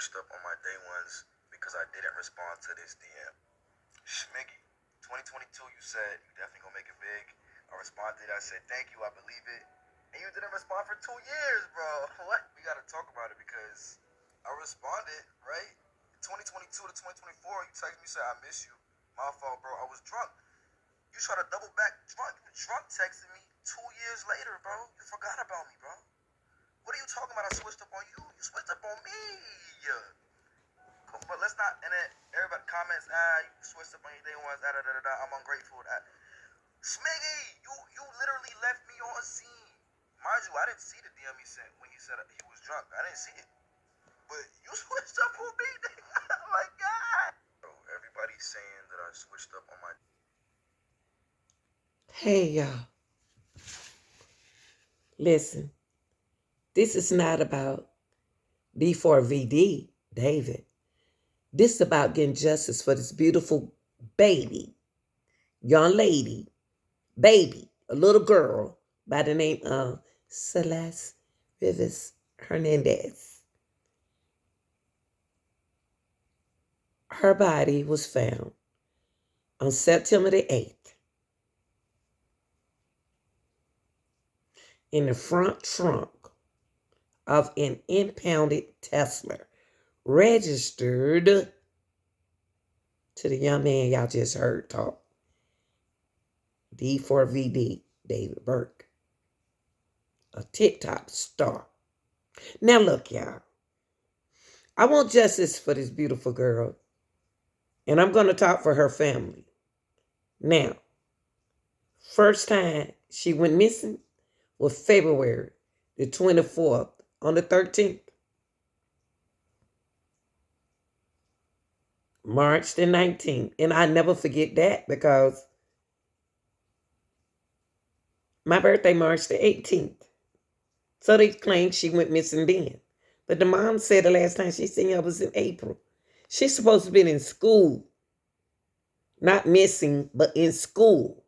switched up on my day ones because I didn't respond to this DM. Schmiggy, 2022, you said you definitely gonna make it big. I responded, I said, thank you, I believe it. And you didn't respond for 2 years, bro. What? We gotta talk about it because I responded, right? 2022 to 2024, you texted me, said, I miss you. My fault, bro. I was drunk. You try to double back drunk. Drunk texted me 2 years later, bro. You forgot about me, bro. What are you talking about? I switched up on you. You switched up on me. But let's not, and then everybody comments, you switched up on your day ones, I'm ungrateful. Smiggy, you literally left me on scene. Mind you, I didn't see the DM he sent when he said he was drunk. I didn't see it. But you switched up on me, nigga. Oh my God. Bro, everybody's saying that I switched up on my... Hey, y'all. Listen, this is not about D4VD, David. This is about getting justice for this beautiful baby, young lady, baby, a little girl by the name of Celeste Rivas Hernandez. Her body was found on September the 8th in the front trunk of an impounded Tesla registered to the young man y'all just heard talk, D4VD, David Burke, a TikTok star. Now look, y'all, I want justice for this beautiful girl, and I'm going to talk for her family. Now, first time she went missing was February the 24th on the 13th. March the 19th. And I never forget that because my birthday, March the 18th. So they claim she went missing then. But the mom said the last time she seen her was in April. She's supposed to be in school. Not missing, but in school.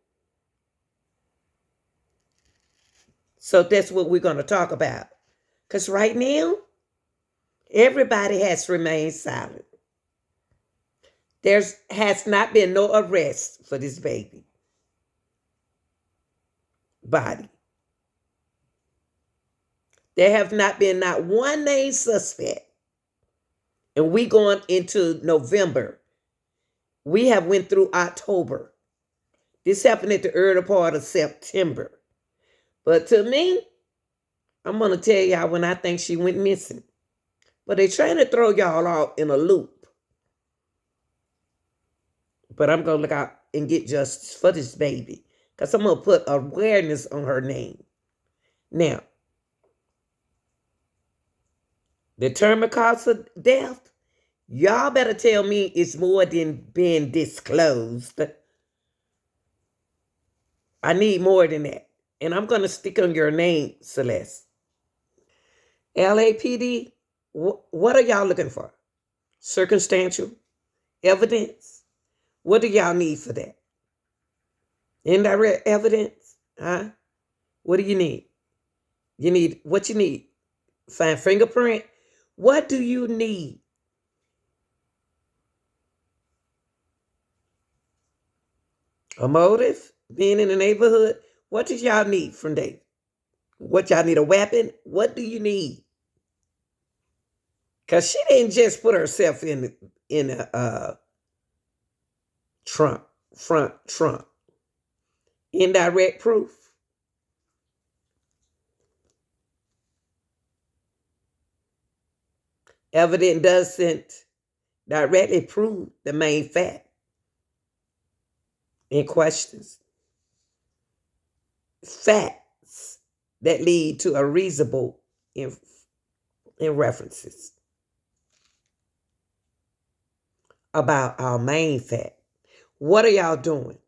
So that's what we're going to talk about. Because right now, everybody has remained silent. There has not been no arrest for this baby body. There have not been not one named suspect. And we going into November. We have went through October. This happened at the early part of September. But to me, I'm going to tell y'all when I think she went missing. But they're trying to throw y'all off in a loop. But I'm going to look out and get justice for this baby. Because I'm going to put awareness on her name. Now, the term of cause of death, y'all better tell me it's more than being disclosed. I need more than that. And I'm going to stick on your name, Celeste. LAPD, what are y'all looking for? Circumstantial evidence? What do y'all need for that? Indirect evidence? Huh? What do you need? You need what you need? Find fingerprint? What do you need? A motive? Being in the neighborhood? What does y'all need from David? What y'all need, a weapon? What do you need? Because she didn't just put herself in a front trunk. Indirect proof. Evidence doesn't directly prove the main fact in questions. Facts that lead to a reasonable in references about our main fact. What are y'all doing?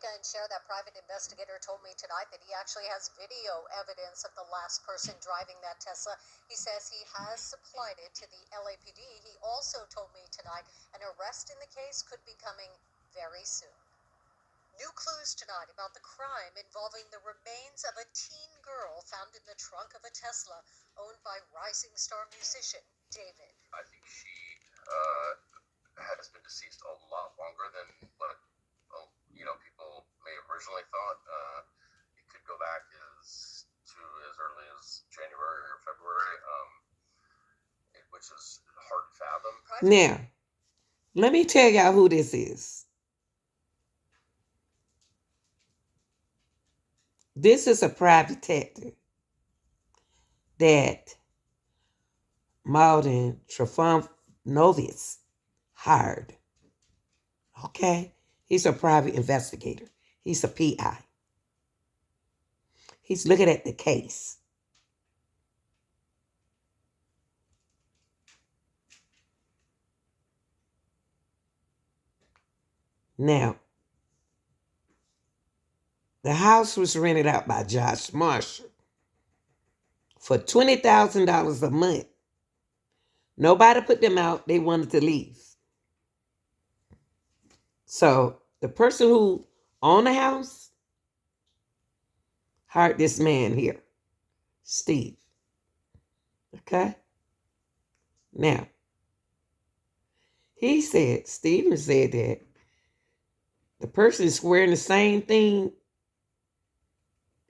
And share that private investigator told me tonight that he actually has video evidence of the last person driving that Tesla. He says he has supplied it to the LAPD. He also told me tonight an arrest in the case could be coming very soon. New clues tonight about the crime involving the remains of a teen girl found in the trunk of a Tesla owned by rising star musician David. I think she has been deceased a lot longer than what people may have originally thought. It could go back as early as January or February, which is hard to fathom. Now, let me tell y'all who this is. This is a private detective that Malden Trifonovitz hired. Okay? He's a private investigator. He's a PI. He's looking at the case. Now, the house was rented out by Josh Marshall for $20,000 a month. Nobody put them out. They wanted to leave. So the person who owned the house hired this man here, Steve. Okay? Now, Steven said that the person is swearing the same thing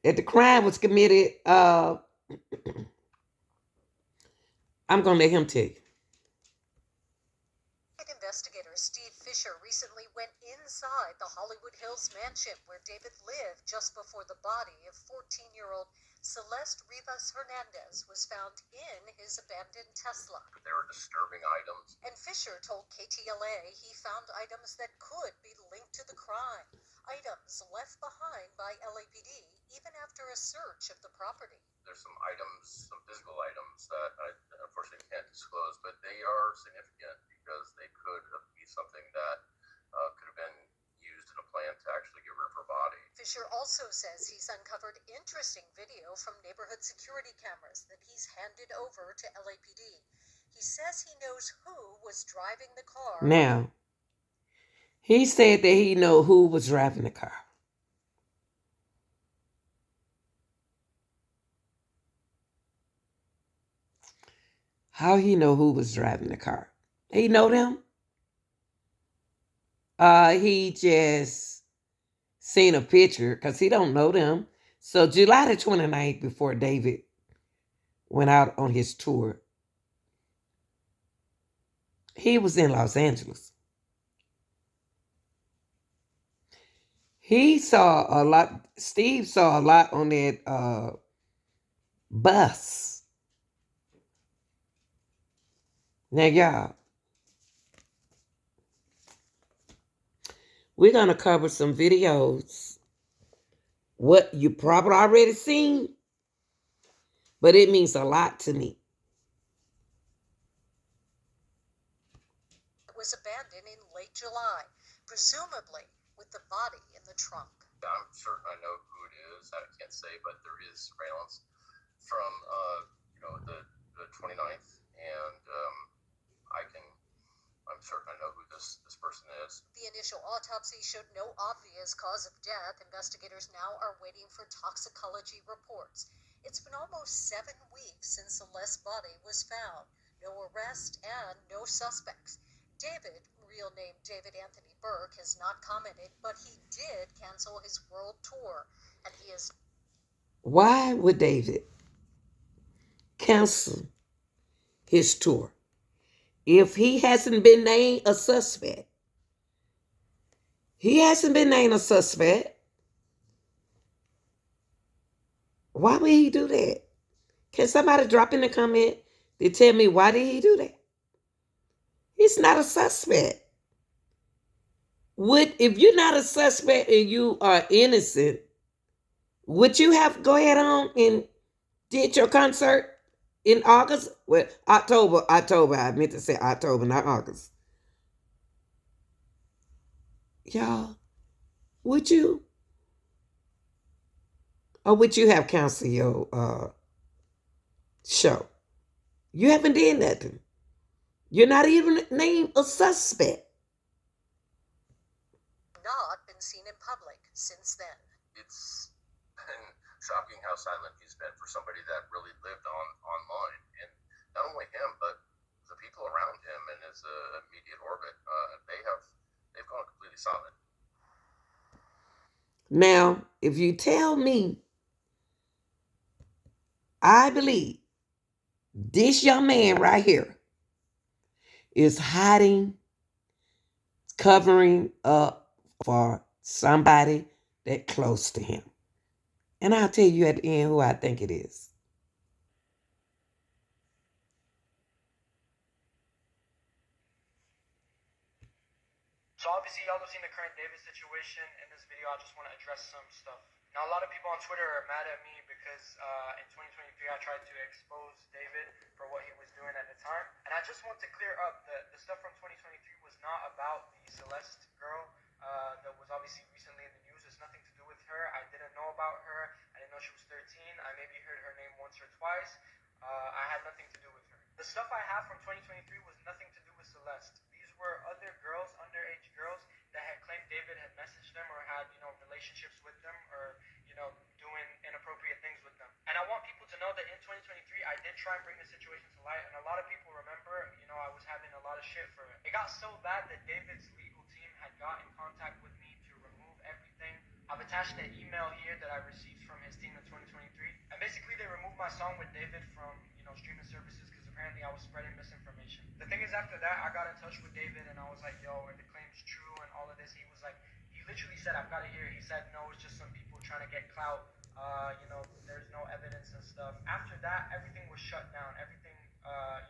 that the crime was committed. I'm going to let him tell you. Investigator Steve Fisher recently went inside the Hollywood Hills mansion where David lived just before the body of 14-year-old Celeste Rivas Hernandez was found in his abandoned Tesla. They were disturbing items. And Fisher told KTLA he found items that could be linked to the crime, items left behind by LAPD even after a search of the property. There's some physical items that I unfortunately can't disclose, but they are significant because they could be something that could have been used in a plan to actually get rid of her body. Fisher also says he's uncovered interesting video from neighborhood security cameras that he's handed over to LAPD. He says he knows who was driving the car. Now, he said that he know who was driving the car. How he know who was driving the car? He know them? He just seen a picture because he don't know them. So July the 29th, before David went out on his tour, he was in Los Angeles. He saw a lot, Steve saw a lot on that bus. Now, y'all, we're going to cover some videos, what you probably already seen, but it means a lot to me. It was abandoned in late July, presumably with the body in the trunk. I'm certain I know who it is. I can't say, but there is surveillance from the 29th, and I'm certain I know who this person is. The initial autopsy showed no obvious cause of death. Investigators now are waiting for toxicology reports. It's been almost 7 weeks since Celeste's body was found. No arrest and no suspects. David, real name David Anthony Burke, has not commented, but he did cancel his world tour, and he is... Why would David cancel his tour if he hasn't been named a suspect? He hasn't been named a suspect. Why would he do that? Can somebody drop in the comment to tell me why did he do that? He's not a suspect. If you're not a suspect and you are innocent, would you have go ahead on and did your concert in August? Well, October. I meant to say October, not August. Y'all, would you? Or would you have canceled your show? You haven't done nothing. You're not even named a suspect. not been seen in public. since then. It's been shocking how silent he's been for somebody that really lived online, and not only him, but the people around him in his immediate orbit. They've gone completely silent. Now, if you tell me, I believe this young man right here is hiding, covering up for somebody that close to him. And I'll tell you at the end who I think it is. So obviously y'all have seen the current David situation. In this video, I just want to address some stuff. Now, a lot of people on Twitter are mad at me because in 2023 I tried to expose David for what he was doing at the time. And I just want to clear up the stuff from 2023 was not about the Celeste girl that was obviously recently in the news. It's nothing to do with her. I didn't know about her. I didn't know she was 13. I maybe heard her name once or twice. I had nothing to do with her. The stuff I have from 2023 was nothing to do with Celeste. These were other girls, underage girls, that had claimed David had messaged them or had, relationships with them or, doing inappropriate things with them. And I want people to know that in 2023, I did try and bring the situation to light, and a lot of people remember, I was having a lot of shit for it. It got so bad that David's legal team had got in contact with me to remove everything. I've attached an email here that I received from his team in 2023, and basically they removed my song with David from, streaming services because apparently I was spreading misinformation. The thing is, after that, I got in touch with David and I was like, yo, are the claims true and all of this? He was like, he literally said, I've got it here. He said, no, it's just some people trying to get clout. There's no evidence and stuff. After that, everything was shut down. Everything,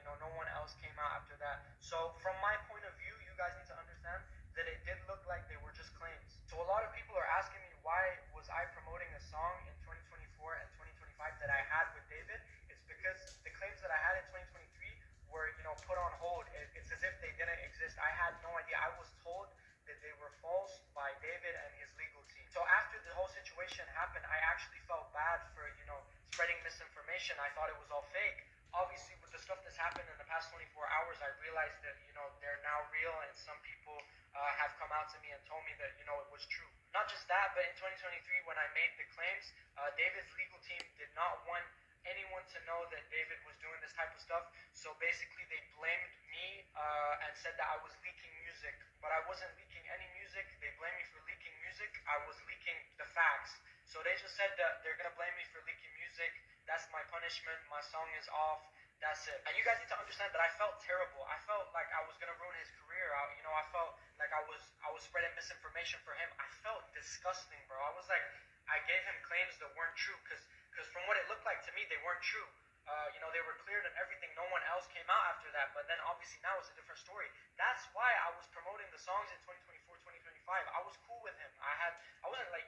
no one else came out after that. So from my point of view, you guys need to understand that it did look like they were just claims. So a lot of people are asking me, why was I promoting a song in 2024 and 2025 that I had with David? It's because the claims that I had in 2023 were, put on hold. It's as if they didn't exist. I had no idea. I was told that they were false by David and his legal team. So after the whole situation happened, I actually felt bad for, spreading misinformation. I thought it was all fake. Obviously, with the stuff that's happened in the past 24 hours, I realized that, they're now real, and some people have come out to me and told me that, it was true. Not just that, but in 2023, when I made the claims, David's legal team did not want anyone to know that David was doing this type of stuff. So basically, they blamed me and said that I was leaking music. But I wasn't leaking any music. They blamed me for leaking music. I was leaking the facts. So they just said that they're going to blame me for leaking music. That's my punishment. My song is off. That's it. And you guys need to understand that I felt terrible. I felt like I was going to ruin his career. I felt like I was spreading misinformation for him. I felt disgusting, bro. I was like, I gave him claims that weren't true because from what it looked like to me, they weren't true. They were cleared and everything. No one else came out after that. But then obviously now it's a different story. That's why I was promoting the songs in 2024, 2025. I was cool with him. I wasn't like,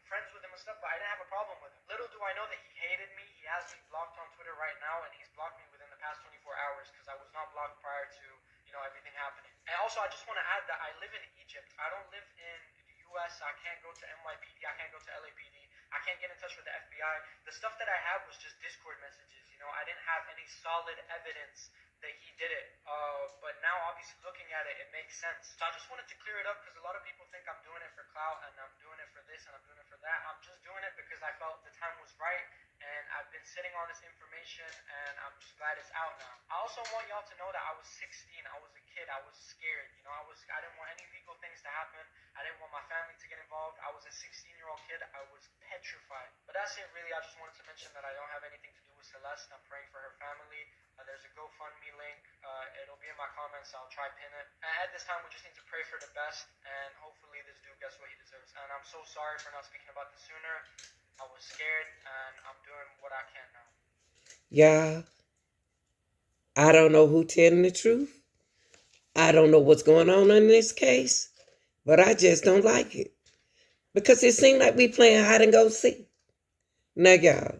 friends with him and stuff, but I didn't have a problem with him. Little do I know that he hated me. He has me blocked on Twitter right now, and he's blocked me within the past 24 hours because I was not blocked prior to, everything happening. And also, I just want to add that I live in Egypt. I don't live in the US. I can't go to NYPD. I can't go to LAPD. I can't get in touch with the FBI. The stuff that I have was just Discord messages. I didn't have any solid evidence that he did it. But now, obviously, looking at it, it makes sense. So I just wanted to clear it up because a lot of people think I'm doing it for clout and I'm doing it for this and I'm doing it for that. I'm just doing it because I felt the time was right, and I've been sitting on this information, and I'm just glad it's out now. I also want y'all to know that I was 16. I was a kid. I was scared. I didn't want any legal things to happen. I didn't want my family to get involved. I was a 16-year-old kid. I was petrified. But that's it, really. I just wanted to mention that I don't have anything to do with Celeste. I'm praying for her family. There's a GoFundMe link. It'll be in my comments. I'll try pin it. And at this time, we just need to pray for the best, and hopefully this dude gets what he deserves. And I'm so sorry for not speaking about this sooner. I was scared, and I'm doing what I can now. Yeah, I don't know who telling the truth. I don't know what's going on in this case, but I just don't like it because it seemed like we playing hide and go seek. Now, y'all,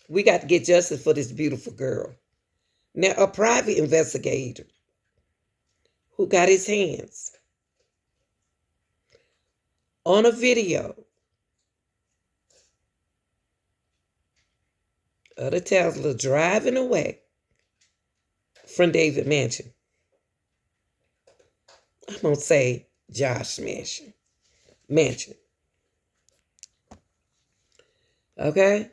we got to get justice for this beautiful girl. Now, a private investigator who got his hands on a video of the Tesla driving away from David Mansion. I'm going to say Josh Mansion. Okay?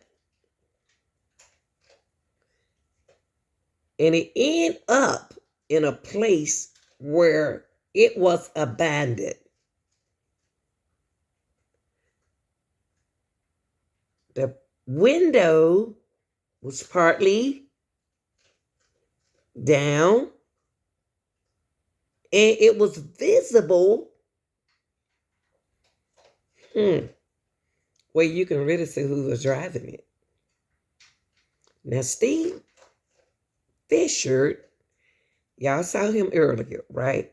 And it ended up in a place where it was abandoned. The window was partly down, and it was visible where you can really see who was driving it. Now, Steve Fisher, y'all saw him earlier, right?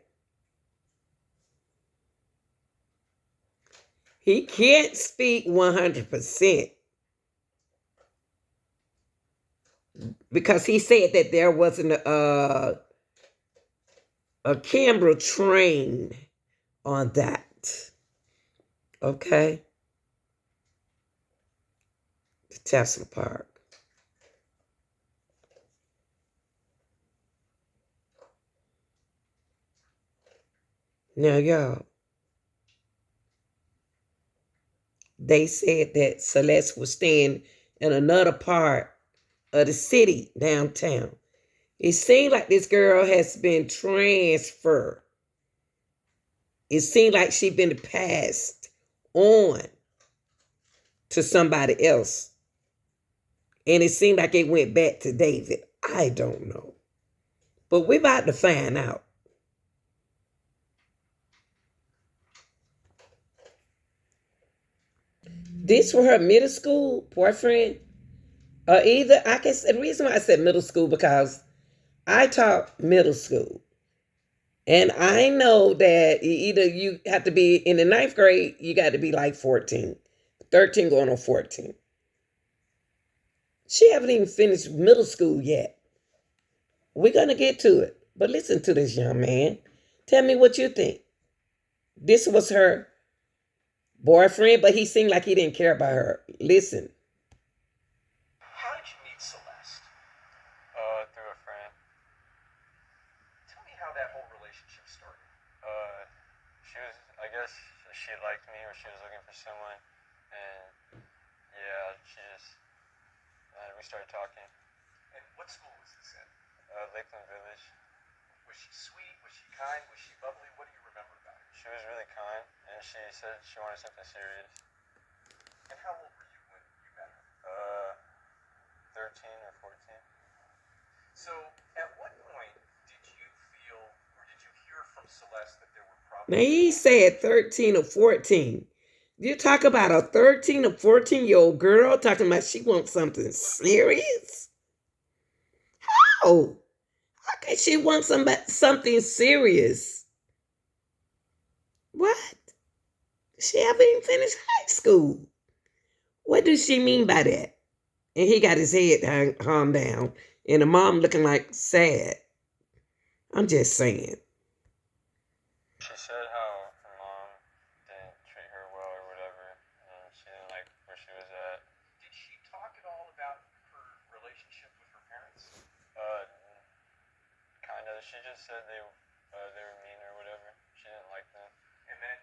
He can't speak 100% because he said that there wasn't a camera trained on that. Okay? The Tesla Park. Now, y'all, they said that Celeste was staying in another part of the city downtown. It seemed like this girl has been transferred. It seemed like she'd been passed on to somebody else. And it seemed like it went back to David. I don't know. But we're about to find out. This was her middle school boyfriend? Or either, I guess, the reason why I said middle school because I taught middle school. And I know that either you have to be in the 9th grade, you got to be like 14. 13 going on 14. She haven't even finished middle school yet. We're going to get to it. But listen to this young man. Tell me what you think. This was her boyfriend, but he seemed like he didn't care about her. Listen. How did you meet Celeste? Through a friend. Tell me how that whole relationship started. I guess she liked me or she was looking for someone. And yeah, we started talking. And what school was this in? Lakeland Village. Was she sweet? Was she kind? Was she bubbly? What do you remember about her? She was really kind, and she said she wanted something serious. And how old were you when you met her? 13 or 14. So, at what point did you feel, or did you hear from Celeste that there were problems? Now he said 13 or 14. You talk about a 13 or 14-year-old girl talking about she wants something serious? How? How can she want something serious? What? She haven't even finished high school. What does she mean by that? And he got his head hung down, and the mom looking like sad. I'm just saying. She said how her mom didn't treat her well or whatever, and she didn't like where she was at. Did she talk at all about her relationship with her parents? Kind of. She just said they were mean or whatever. She didn't like them. And then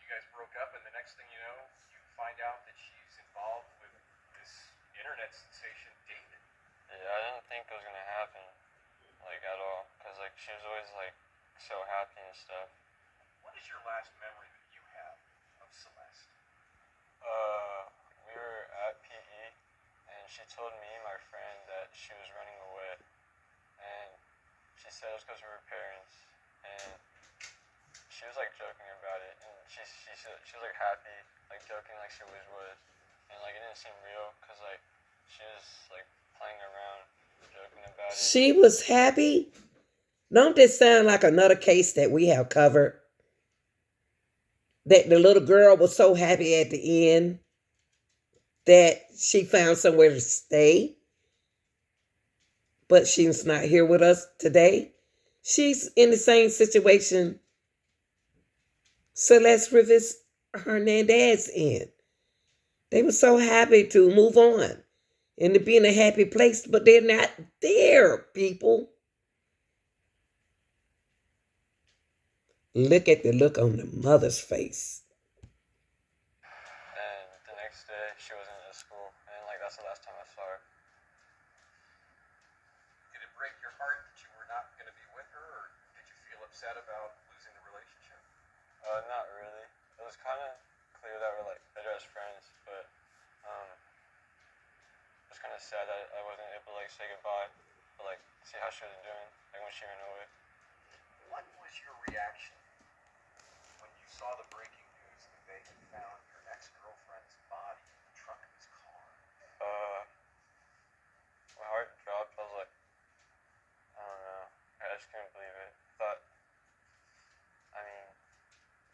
you guys broke up, and the next thing you know, you find out that she's involved with this internet sensation, David. Yeah, I didn't think it was gonna happen, like at all, cause like she was always like so happy and stuff. What is your last memory that you have of Celeste? We were at PE, and she told me and my friend that she was running away, and she said it was because of her parents, and she was like joking about it, and she was like happy, like joking like she always was, and like it didn't seem real, cause like she was like playing around, joking about it. She was happy? Don't this sound like another case that we have covered? That the little girl was so happy at the end that she found somewhere to stay, but she's not here with us today. She's in the same situation Celeste Rivas Hernandez in. They were so happy to move on and to be in a happy place, but they're not there, people. Look at the look on the mother's face. And the next day day she wasn't at school, and like that's the last time I saw her. Did it break your heart that you were not going to be with her, or did you feel upset about losing the relationship? Not really. It was kind of clear that we're like best friends, but it was kind of sad that I wasn't able to like say goodbye, but like see how she was doing, like when she ran away. What was your reaction when you saw the breaking news that they had found your ex-girlfriend's body in the trunk of his car? My heart dropped. I was like, I don't know. I just couldn't believe it.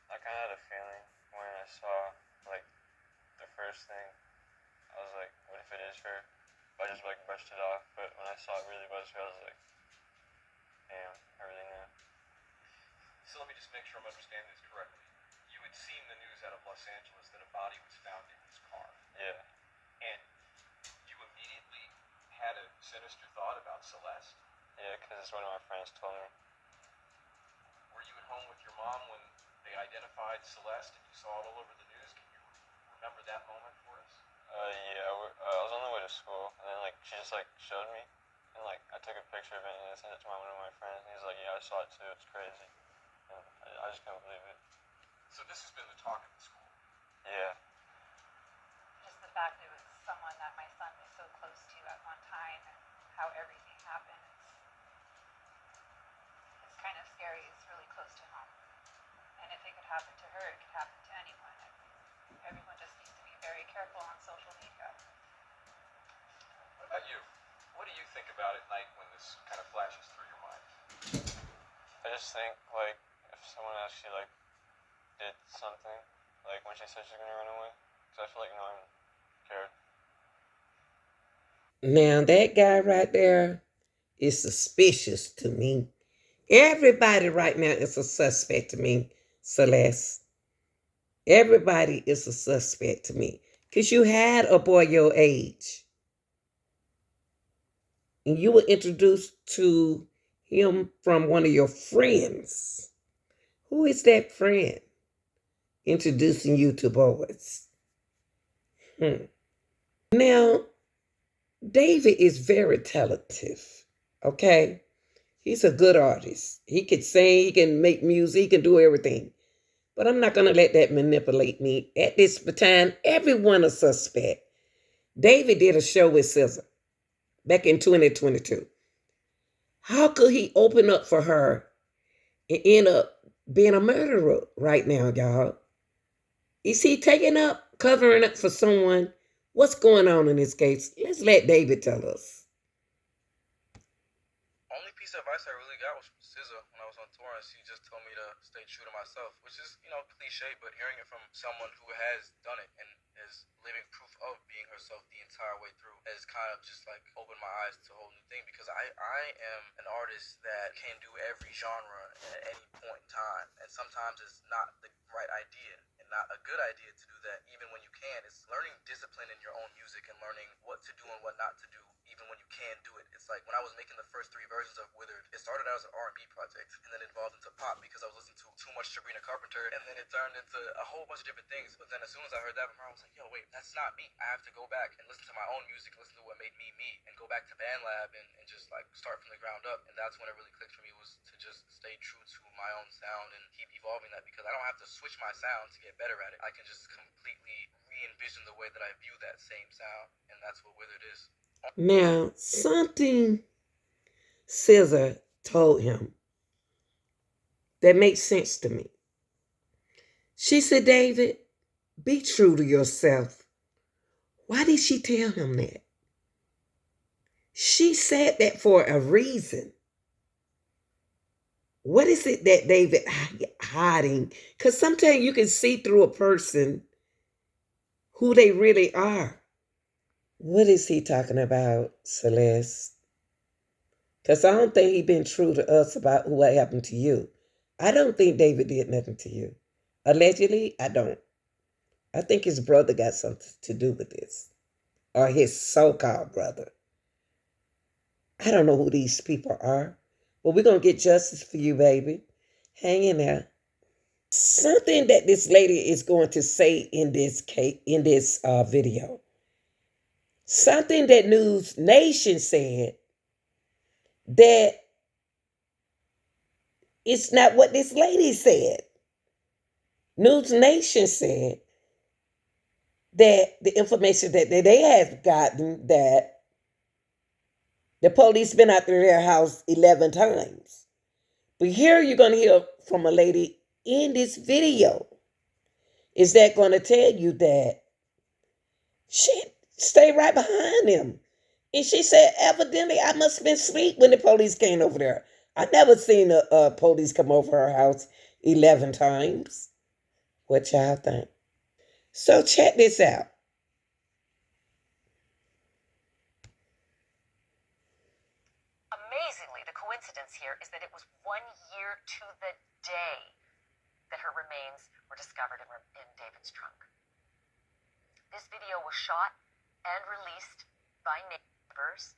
I kind of had a feeling when I saw like the first thing. I was like, what if it is her? But I just like brushed it off. But when I saw it really was her, I was like, damn, I really knew. So let me just make sure I'm understanding this correctly. You had seen the news out of Los Angeles that a body was found in his car. Yeah. And you immediately had a sinister thought about Celeste. Yeah, because one of my friends told me. Were you at home with your mom when they identified Celeste and you saw it all over the news? Can you remember that moment for us? Yeah, I was on the way to school, and then like she just like showed me, and like I took a picture of it and I sent it to one of my friends, and he's like, yeah, I saw it too. It's crazy. And I just couldn't believe it. So this has been the talk of the school. Yeah. Just the fact it was someone that my son was so close to at one time, and how everything happened. It's kind of scary. It's really close to home. And if it could happen to her, it could happen to anyone. And everyone just needs to be very careful on social media. What about you? What do you think about at night when this kind of flashes through your mind? I just think like if someone actually like did something, like when she said she's gonna run away, because I feel like no one cared. Now, that guy right there is suspicious to me. Everybody right now is a suspect to me, Celeste. Everybody is a suspect to me. Because you had a boy your age. And you were introduced to him from one of your friends. Who is that friend introducing you to boys? Now, David is very talented, okay? He's a good artist. He can sing, he can make music, he can do everything. But I'm not going to let that manipulate me. At this time, everyone a suspect. David did a show with SZA back in 2022. How could he open up for her and end up being a murderer right now, y'all? Is he taking up, covering up for someone? What's going on in this case? Let's let David tell us. Only piece of advice I really got was from SZA when I was on tour, and she just told me to stay true to myself, which is, cliche, but hearing it from someone who has done it and is living proof of being herself the entire way through has kind of just like opened my eyes to a whole new thing, because I am an artist that can do every genre at any point in time, and sometimes it's not the right idea and not a good idea to do that even when you can. It's learning discipline in your own music and learning what to do and what not to do even when you can do it. It's like when I was making the first 3 versions of Withered, it started out as an R&B project and then it evolved into pop because I was listening to too much Sabrina Carpenter, and then it turned into a whole bunch of different things. But then as soon as I heard that from her, I was like, yo, wait, that's not me. I have to go back and listen to my own music, listen to what made me me, and go back to BandLab and just like start from the ground up. And that's when it really clicked for me, was to just stay true to my own sound and keep evolving that, because I don't have to switch my sound to get better at it. I can just completely re-envision the way that I view that same sound, and that's what Withered is. Now, something SZA told him that makes sense to me. She said, David, be true to yourself. Why did she tell him that? She said that for a reason. What is it that David hiding? Because sometimes you can see through a person who they really are. What is he talking about, Celeste? Because I don't think he been true to us about what happened to you. I don't think David did nothing to you. Allegedly, I don't. I think his brother got something to do with this. Or his so-called brother. I don't know who these people are. But we're going to get justice for you, baby. Hang in there. Something that this lady is going to say in this case, in this video. Something that News Nation said that it's not what this lady said. News Nation said that the information that they have gotten that the police been out to their house 11 times. But here you're going to hear from a lady in this video. Is that going to tell you that she stayed right behind him? And she said, evidently, I must have been asleep when the police came over there. I never seen a police come over her house 11 times. What y'all think? So check this out. Amazingly, the coincidence here is that it was 1 year to the day that her remains were discovered in David's trunk. This video was shot and released by neighbors.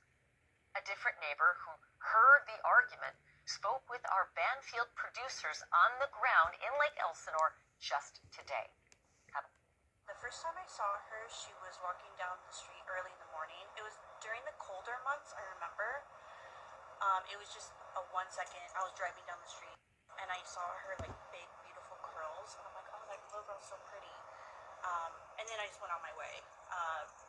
A different neighbor who heard the argument spoke with our Banfield producers on the ground in Lake Elsinore just today. The first time I saw her, she was walking down the street early in the morning. It was during the colder months, I remember. It was just a 1 second. I was driving down the street and I saw her like big, beautiful curls. And I'm like, oh, that little girl's so pretty. And then I just went on my way.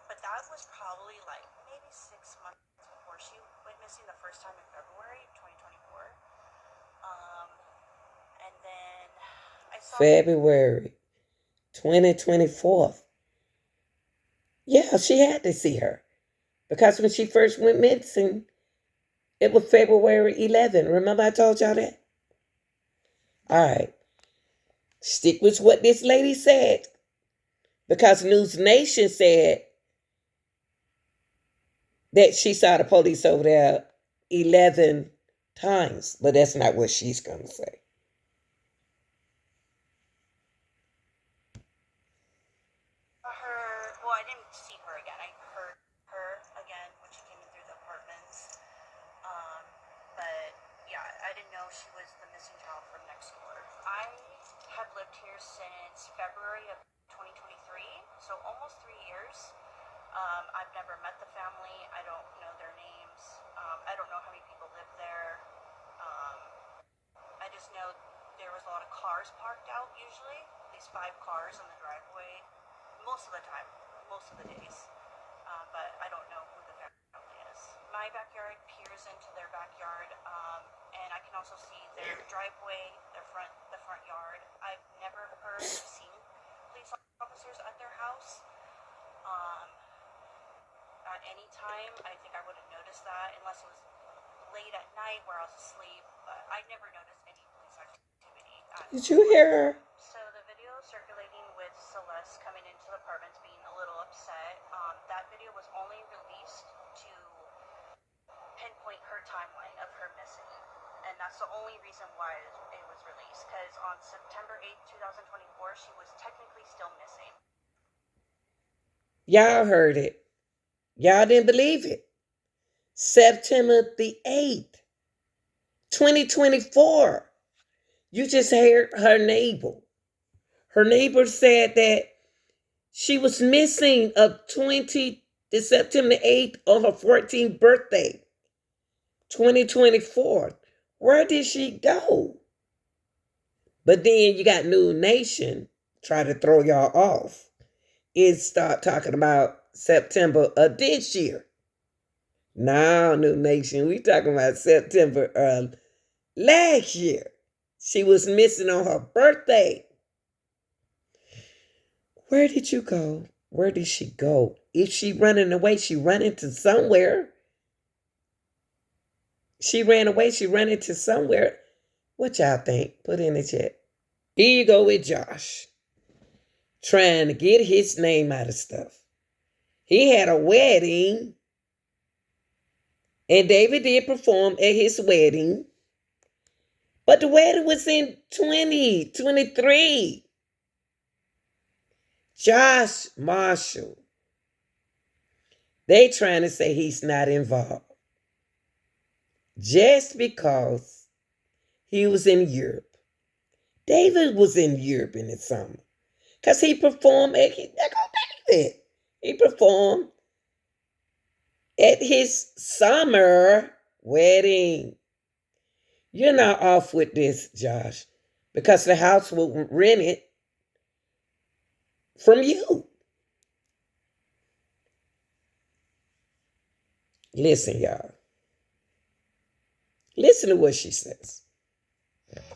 But that was probably like maybe 6 months before she went missing the first time in February 2024. And then I saw February 2024. Yeah, she had to see her. Because when she first went missing, it was February 11. Remember I told y'all that? All right. Stick with what this lady said. Because News Nation said that she saw the police over there 11 times. But that's not what she's going to say. Well, I didn't see her again. I heard her again when she came in through the apartments. But yeah, I didn't know she was the missing child from next door. I have lived here since February of 2023, so almost 3 years. I've never met the family. I don't know their names. I don't know how many people live there. I just know there was a lot of cars parked out usually. These 5 cars on the driveway. Most of the time, most of the days. But I don't know who the family is. My backyard peers into their backyard, and I can also see their driveway, the front yard. I've never heard or seen police officers at their house. At any time, I think I would have noticed that, unless it was late at night where I was asleep. But I never noticed any police activity. Did you hear her? So the video circulating with Celeste coming into the apartments being a little upset, that video was only released to pinpoint her timeline of her missing. And that's the only reason why it was released. Because on September 8th, 2024, she was technically still missing. Y'all heard it. Y'all didn't believe it. September the 8th, 2024. You just heard her neighbor. Her neighbor said that she was missing of September 8th on her 14th birthday, 2024. Where did she go? But then you got New Nation try to throw y'all off. It start talking about September of this year. Now, New Nation, we talking about September of last year. She was missing on her birthday. Where did you go? Where did she go? If she running away, she run into somewhere. She ran away, she ran into somewhere. What y'all think? Put in the chat. Here you go with Josh. Trying to get his name out of stuff. He had a wedding. And David did perform at his wedding. But the wedding was in 2023. Josh Marshall. They trying to say he's not involved. Just because he was in Europe. David was in Europe in the summer. Because he performed at David. He performed at his summer wedding. You're not off with this, Josh, because the house will rent it from you. Listen, y'all. Listen to what she says.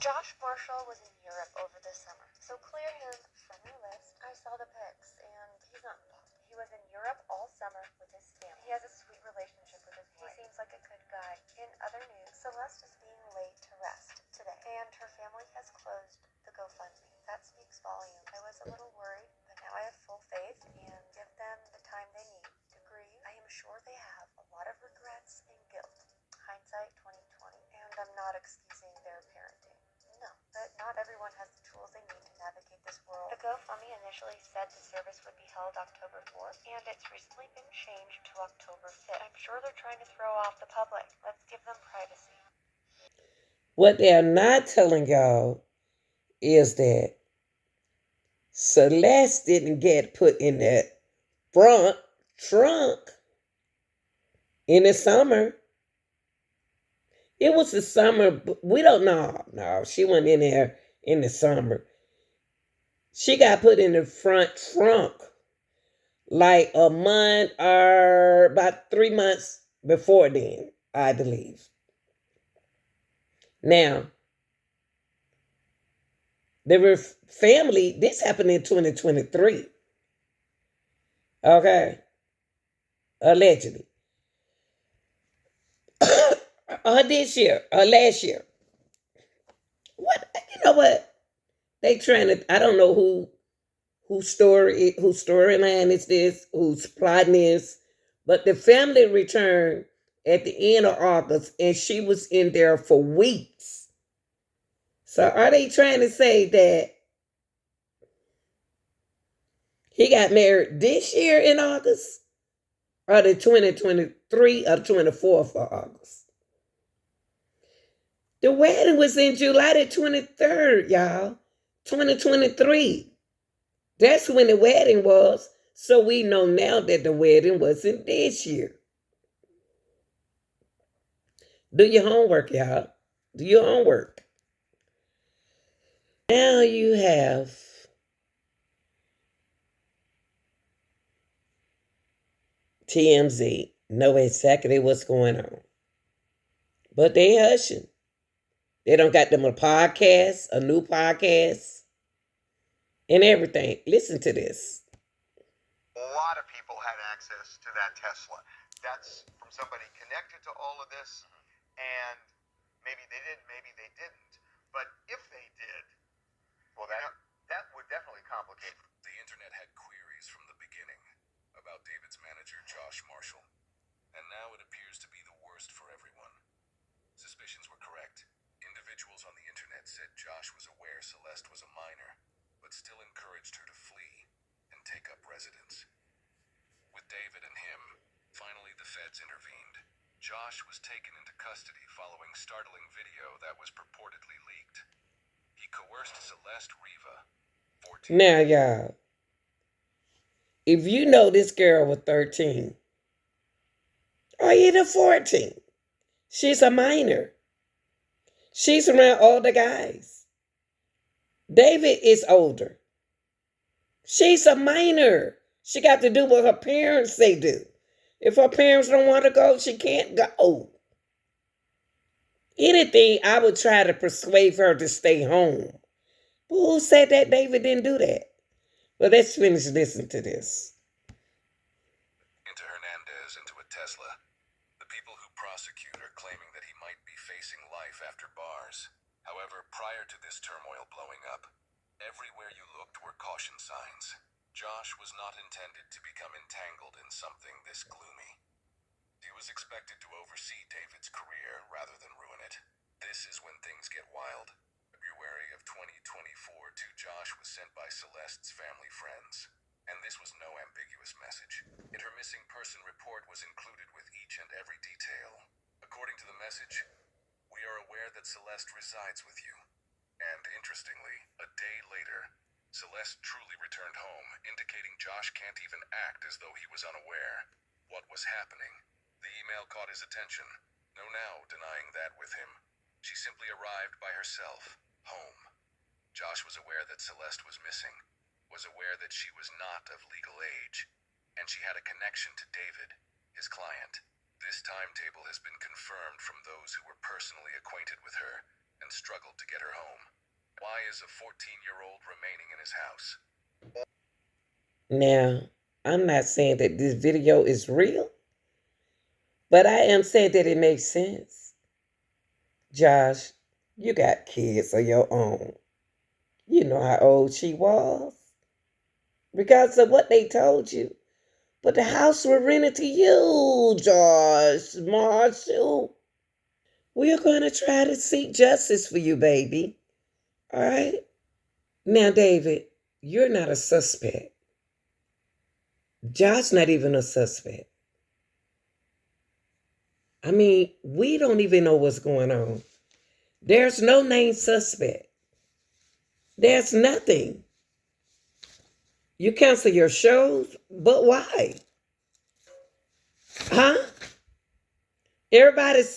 Josh Marshall was in Europe over the summer, so clear him from your list. I saw the pics, and he's not involved. He was in Europe all summer with his family. He has a sweet relationship with his wife. He seems like a good guy. In other news, Celeste is being laid to rest today, and her family has closed the GoFundMe. That speaks volumes. I was a little worried, but now I have full faith and give them the time they need to grieve. I am sure they have a lot of regrets and guilt. Hindsight 2020, and I'm not excusing their parenting. No, but not everyone has the tools they need to navigate this world. The GoFundMe initially said the service would be held October 4th, and it's recently been changed to October 5th. I'm sure they're trying to throw off the public. Let's give them privacy. What they're not telling y'all is that Celeste didn't get put in that front trunk in the summer. It was the summer. We don't know. No, she wasn't in there in the summer. She got put in the front trunk like a month or about 3 months before then, I believe. Now, the family, this happened in 2023. Okay. Allegedly. This year, last year. What? You know what? They trying to, I don't know whose storyline is this, whose plotting is, but the family returned at the end of August and she was in there for weeks. So are they trying to say that he got married this year in August? Or the 2023 or 24th of August? The wedding was in July the 23rd, y'all. 2023. That's when the wedding was. So we know now that the wedding wasn't this year. Do your homework, y'all. Do your homework. Now you have TMZ know exactly what's going on. But they hushing. They don't got them a podcast, a new podcast, and everything. Listen to this. A lot of people had access to that Tesla. That's from somebody connected to all of this, and maybe they did, maybe they didn't. But if they did, well, that would definitely complicate. The internet had queries from the beginning about David's manager, Josh Marshall, and now it appears to be the worst for everyone. Suspicions were correct. Individuals on the internet said Josh was aware Celeste was a minor, but still encouraged her to flee and take up residence. With David and him, finally the feds intervened. Josh was taken into custody following startling video that was purportedly leaked. He coerced Celeste Riva, 14. Now, y'all, if you know this girl was 13 or either 14, she's a minor. She's around all the guys. David is older. She's a minor. She got to do what her parents say do. If her parents don't want to go, she can't go. Anything, I would try to persuade her to stay home. But who said that David didn't do that? Well, let's finish listening to this. Into Hernandez into a Tesla. The people who prosecute are claiming that he might be facing life after bars. However, prior to this turmoil blowing up, everywhere you looked were caution signs. Josh was not intended to become entangled in something this gloomy. He was expected to oversee David's career rather than ruin it. This is when things get wild. February of 2024 to Josh was sent by Celeste's family friends. And this was no ambiguous message. Her missing person report was included with each and every detail. According to the message, we are aware that Celeste resides with you. And interestingly, a day later, Celeste truly returned home, indicating Josh can't even act as though he was unaware. What was happening? The email caught his attention. No now denying that with him. She simply arrived by herself, home. Josh was aware that Celeste was missing, was aware that she was not of legal age, and she had a connection to David, his client. This timetable has been confirmed from those who were personally acquainted with her and struggled to get her home. Why is a 14-year-old remaining in his house? Now, I'm not saying that this video is real, but I am saying that it makes sense. Josh, you got kids of your own. You know how old she was, regardless of what they told you. But the house was rented to you, Josh Marshall. We are going to try to seek justice for you, baby. All right? Now, David, you're not a suspect. Josh's not even a suspect. I mean, we don't even know what's going on. There's no named suspect. There's nothing. You cancel your shows, but why? Huh? Everybody's